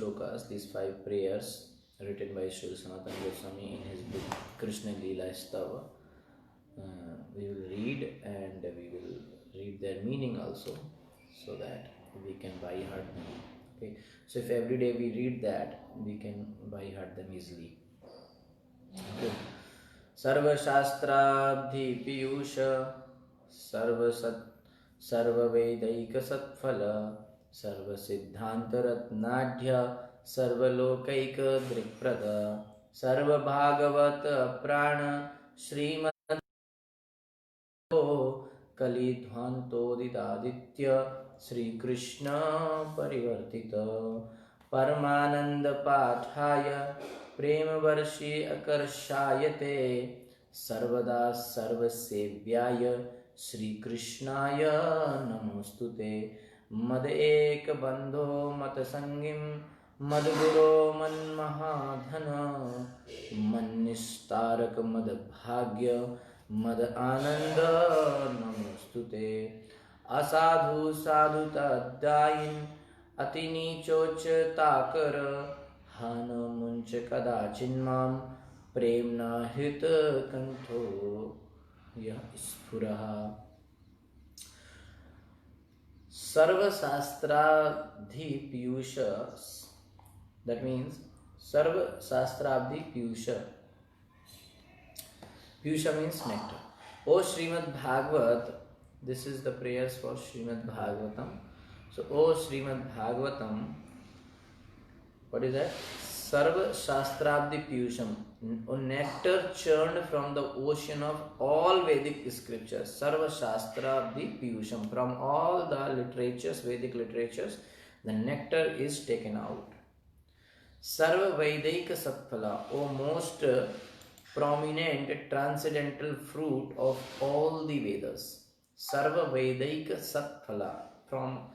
shlokas, these 5 prayers written by Sri Sanatana Goswami in his book Krishna Leela Stava. We will read and we will read their meaning also, so that we can by heart them. Okay, so if every day we read that, we can by heart them easily. Okay. Sarva Shastrabdhi Piyusha Sarva Vedaika Satphala Sarva Siddhanta Ratnadhya Sarva Lokaika Drikprada Sarva Bhagavata Prana Srimad Kalidhvantodidaditya Sri Krishna Parivartita Paramananda Pathaya Prema Varshi Akarshayate Sarvada Sarvasevyaya Sri Krishnaya Namostute Mad Ek Bandho Matasangim Madguro Manmahadhana Mannistarak Madbhagya Mad Ananda Namostute Asadhu Sadhu Tadayin Ati Nichoch Takara Hana Munch Kadachinmam Premna Hita Kanto Yah Spuraha Sarva Shastrabdhi Piyusha, that means Sarva Shastrabdhi Piyusha. Piyusha means nectar. O Srimad Bhagavat, this is the prayers for Srimad Bhagavatam. So, O Srimad Bhagavatam, what is that? Sarva Shastrabdhi Piyusham, nectar churned from the ocean of all Vedic scriptures. Sarva Shastrabdhi Piyusham, from all the literatures, Vedic literatures, the nectar is taken out. Sarva Vedaika Satphala, O most prominent transcendental fruit of all the Vedas. Sarva Vedaika Satphala, from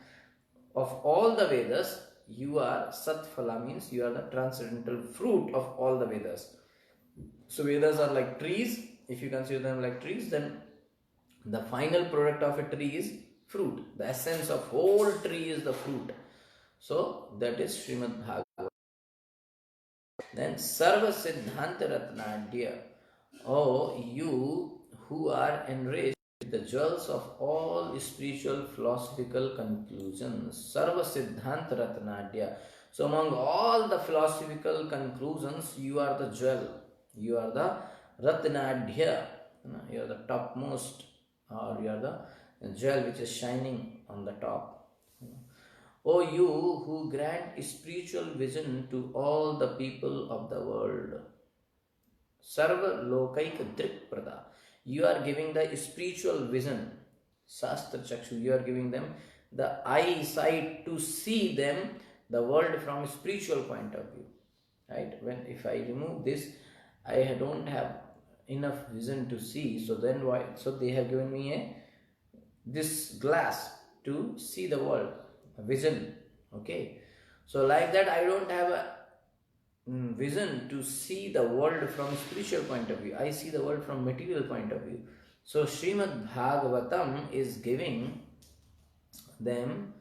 of all the Vedas, you are Satphala, means you are the transcendental fruit of all the Vedas. So Vedas are like trees. If you consider them like trees, then the final product of a tree is fruit. The essence of whole tree is the fruit. So that is Srimad Bhagavatam. Then Sarva Siddhanta Ratnadya, oh you who are enriched with the jewels of all spiritual philosophical conclusions. Sarva Siddhanta Ratnadya. So among all the philosophical conclusions, you are the jewel. You are the Ratnadya. You are the topmost, or you are the jewel which is shining on the top. O you who grant spiritual vision to all the people of the world. Sarva Lokaika Drikprada. You are giving the spiritual vision. Shastra Chakshu. You are giving them the eyesight to see them, the world from a spiritual point of view. Right? When if I remove this, I don't have enough vision to see. So then why? So they have given me this glass to see the world. Vision. Okay, so like that I don't have a vision to see the world from spiritual point of view. I see the world from material point of view. So Srimad Bhagavatam is giving them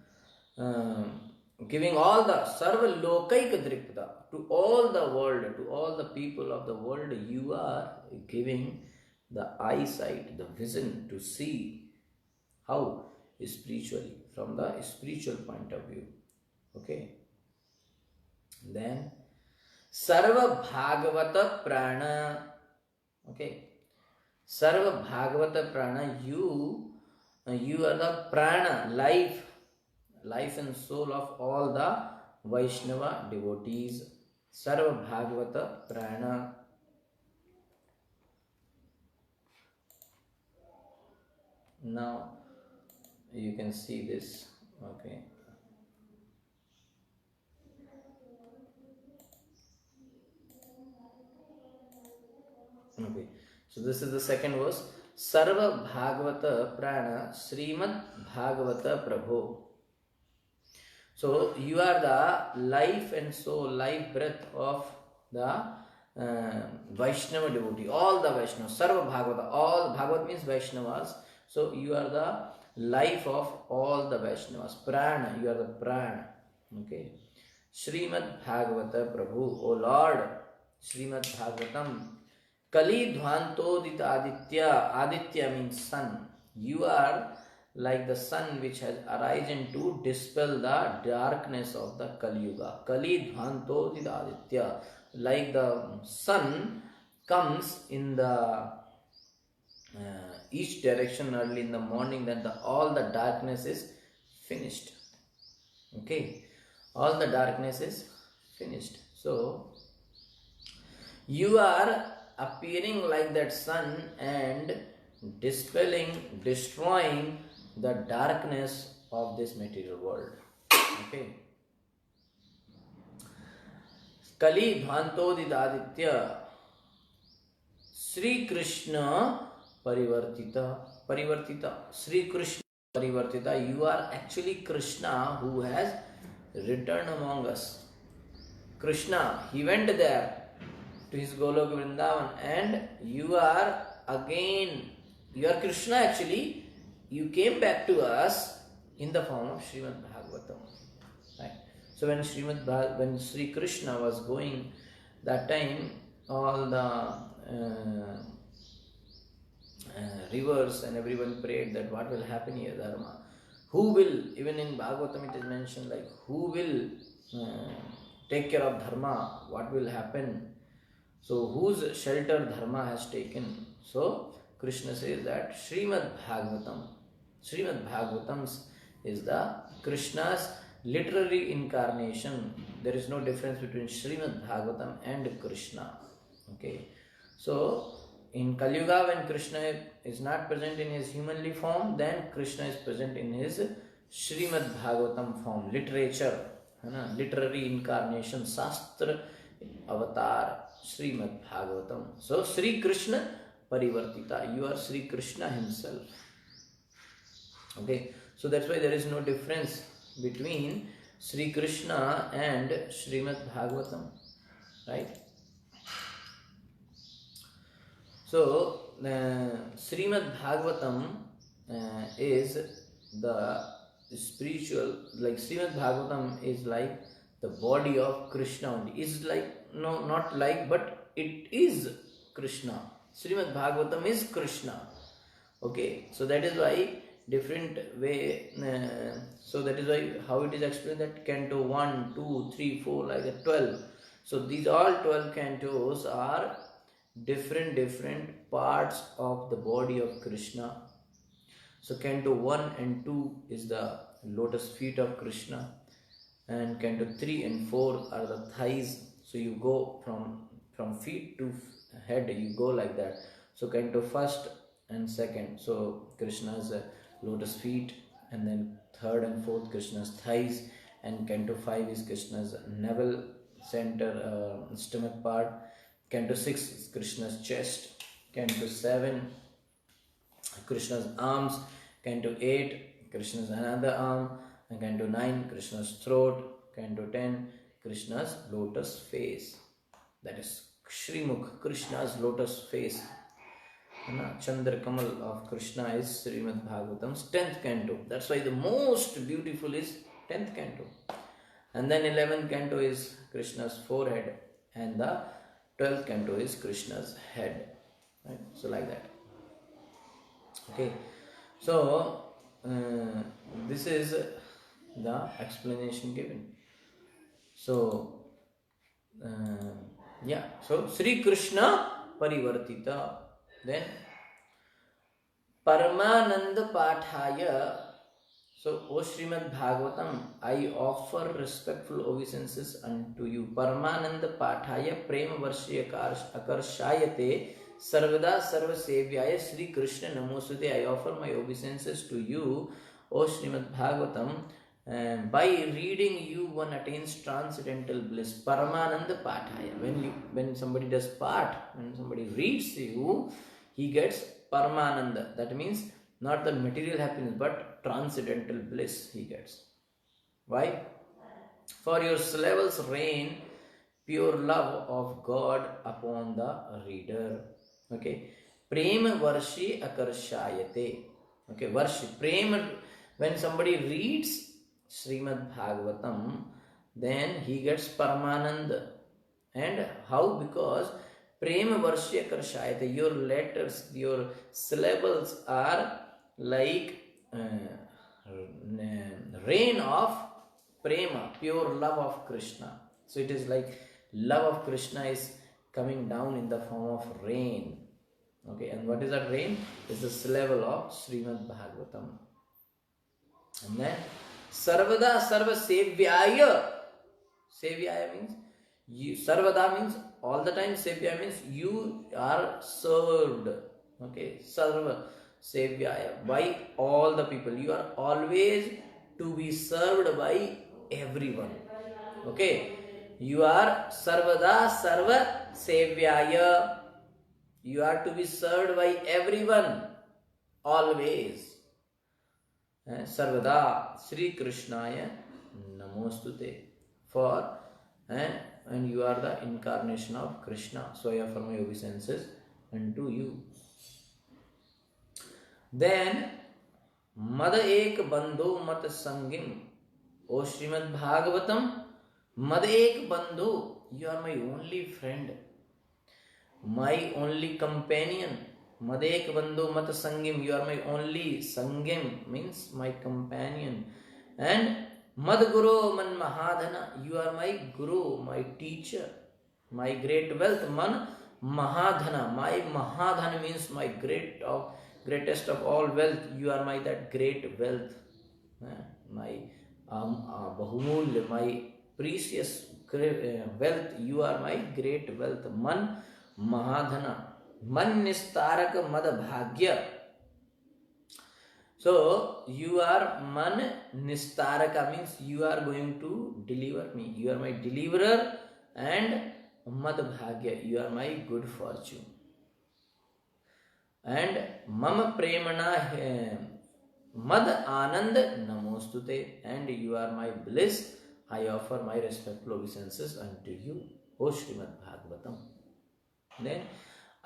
giving all the Sarva Lokaika Drikpada to all the world, to all the people of the world. You are giving the eyesight, the vision to see how spiritually, from the spiritual point of view. Okay. Then Sarva Bhagavata Prana. Okay. Sarva Bhagavata Prana. You are the prana, life and soul of all the Vaishnava devotees. Sarva Bhagavata Prana. Now you can see this. Okay. Okay. So this is the second verse. Sarva Bhagavata Prana Srimad Bhagavata Prabhu. So you are the life and soul, life breath of the Vaishnava devotee. All the Vaishnavas. Sarva Bhagavata. All Bhagavat means Vaishnavas. So you are the life of all the Vaishnavas. Prana. You are the prana. Okay. Srimad Bhagavata Prabhu, O Lord, Srimad Bhagavatam, Kali Dhvantodita Aditya, Aditya means sun. You are like the sun which has arisen to dispel the darkness of the Kali Yuga. Kali Dhvantodita Aditya, like the sun comes in the each direction early in the morning, then all the darkness is finished. Okay, all the darkness is finished. So you are appearing like that sun and dispelling, destroying the darkness of this material world. Okay. Kali Dhvantodidaditya Sri Krishna Parivartita. Sri Krishna Parivartita. You are actually Krishna who has returned among us. Krishna, he went there to his Golok Vrindavan, and you are again, you are Krishna actually. You came back to us in the form of Srimad Bhagavatam. Right? So when when Sri Krishna was going, that time all the rivers and everyone prayed that what will happen here, Dharma. Who will, even in Bhagavatam it is mentioned, like who will take care of Dharma, what will happen. So whose shelter Dharma has taken. So Krishna says that Srimad Bhagavatam is the Krishna's literary incarnation. There is no difference between Srimad Bhagavatam and Krishna. Okay. So in Kali Yuga, when Krishna is not present in his humanly form, then Krishna is present in his Srimad Bhagavatam form, literature, literary incarnation, Shastra avatar, Srimad Bhagavatam. So Sri Krishna Parivartita, you are Sri Krishna himself. Okay, so that's why there is no difference between Sri Krishna and Srimad Bhagavatam, right? So Srimad Bhagavatam is the spiritual, like Srimad Bhagavatam is like the body of Krishna only. Is like, no, not like, but it is Krishna. Srimad Bhagavatam is Krishna. Okay, so that is why different way, so that is why how it is explained that canto 1, 2, 3, 4, like that 12. So these all 12 cantos are different parts of the body of Krishna. So canto 1 and 2 is the lotus feet of Krishna, and canto 3 and 4 are the thighs. So you go from feet to head, you go like that. So canto 1st and 2nd, so Krishna's lotus feet, and then 3rd and 4th Krishna's thighs, and canto 5 is Krishna's navel center, stomach part. Canto 6 is Krishna's chest. Canto 7 Krishna's arms. Canto 8 Krishna's another arm, and canto 9 Krishna's throat. Canto 10 Krishna's lotus face. That is Shrimukh, Krishna's lotus face. Chandra Kamal of Krishna is Srimad Bhagavatam's 10th canto. That's why the most beautiful is 10th canto. And then 11th canto is Krishna's forehead, and the 12th canto is Krishna's head. Right? So like that. Okay. So this is the explanation given. So yeah. So Sri Krishna Parivartita. Then Paramananda Pathaya. So, O Srimad Bhagavatam, I offer respectful obeisances unto you. Paramananda Pathaya Prema Varshya Akarshayate Sarvada Sarva Sevyaya Sri Krishna Namosute. I offer my obeisances to you, O Srimad Bhagavatam. By reading you, one attains transcendental bliss. Paramananda Pathaya. When somebody does Path, when somebody reads you, he gets Paramananda. That means not the material happiness, but transcendental bliss he gets. Why? For your syllables rain pure love of God upon the reader. Okay. Prema Varshi Akarshayate. Okay. Varshi. Prema. When somebody reads Srimad Bhagavatam, then he gets Paramananda. And how? Because Prema Varshya Karshayate, your letters, your syllables are like rain of Prema, pure love of Krishna. So it is like love of Krishna is coming down in the form of rain. Okay, and what is that rain? Is the syllable of Srimad Bhagavatam. And then Sarvada Sarva Sevyaya. Sevyaya means you, Sarvada means all the time, Sevyaya means you are served. Okay, Sarva Sevyaya, by all the people. You are always to be served by everyone. Okay, you are Sarvada Sarva Sevyaya. You are to be served by everyone, always. Sarvada Sri Krishnaya Namostute. For and you are the incarnation of Krishna. So I offer my obeisances unto you. Then Mad Ek Bandhu Mat Sangim. O Srimad Bhagavatam, Mad Ek Bandhu, you are my only friend, my only companion. Madek Bandhu Mat Sangim, you are my only Sangim, means my companion. And Mad Guru Man Mahadhana, you are my Guru, my teacher, my great wealth. Man Mahadhana, my Mahadhana means my greatest of all wealth. You are my that great wealth, my Bahumulya, my precious wealth. You are my great wealth. Man Mahadhana. Man Nistaraka Mad Bhagya. So you are Man Nistaraka means you are going to deliver me. You are my deliverer. And Mad Bhagya, you are my good fortune. And Mama Premana Mad Anand Namostute, and you are my bliss. I offer my respectful obeisances unto you, O Srimad Bhagavatam. Then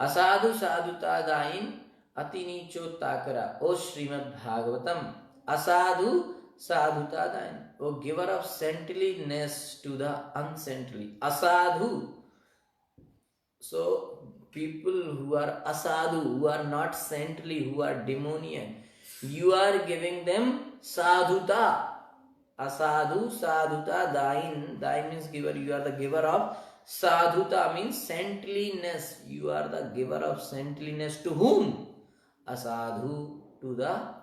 Asadhu Sadhuta Dain Ati Nicho Takara, O Srimad Bhagavatam. Asadhu Sadhuta Dain, O giver of saintliness to the unsaintly. Asadhu. So people who are asadhu, who are not saintly, who are demoniac, you are giving them sadhuta. Asadhu sadhuta dain. Dain means giver. You are the giver of sadhuta means saintliness. You are the giver of saintliness to whom? Asadhu, to the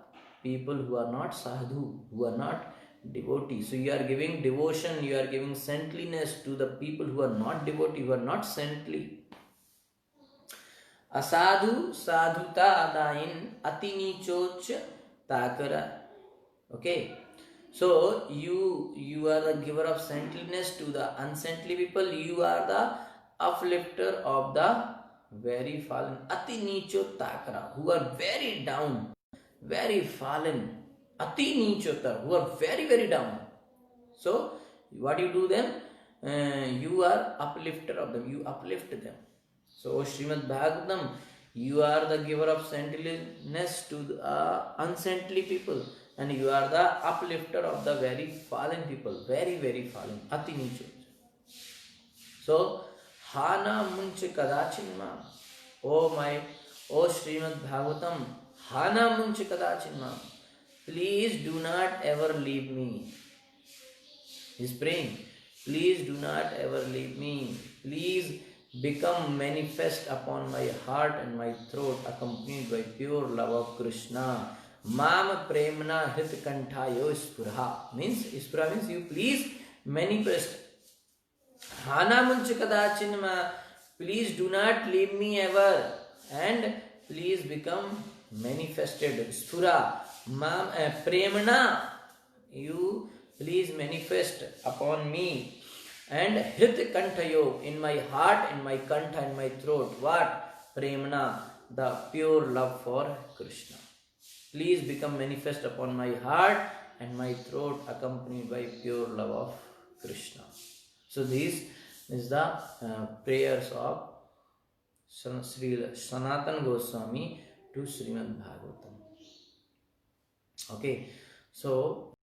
people who are not sadhu, who are not devotees. So you are giving devotion, you are giving saintliness to the people who are not devotee, who are not saintly. Asadhu sadhuta adain ati nichoch takara. Okay. So you are the giver of saintliness to the unsaintly people. You are the uplifter of the very fallen. Ati nicho takara, who are very down, very fallen. Ati nichota, who are very, very down. So what you do then? You are uplifter of them. You uplift them. So Srimad Bhagavatam, you are the giver of saintliness to the unsaintly people, and you are the uplifter of the very fallen people, very, very fallen. Ati nicho. So Hana Munch Kadachinma. O Srimad Bhagavatam, Hana Munch Kadachinma. Please do not ever leave me. He's praying. Please do not ever leave me. Please become manifest upon my heart and my throat, accompanied by pure love of Krishna. Mam premna hrit kantayo spurha. Means, spurha means you please manifest. Hana munch kadachinma. Please do not leave me ever. And please become manifested. Spura. Mam premna. You please manifest upon me. And hrit kantayo, in my heart, in my kantha, in my throat. What? Premna, the pure love for Krishna. Please become manifest upon my heart and my throat, accompanied by pure love of Krishna. So this is the prayers of Sri Sanatana Goswami to Srimad Bhagavatam. Okay, so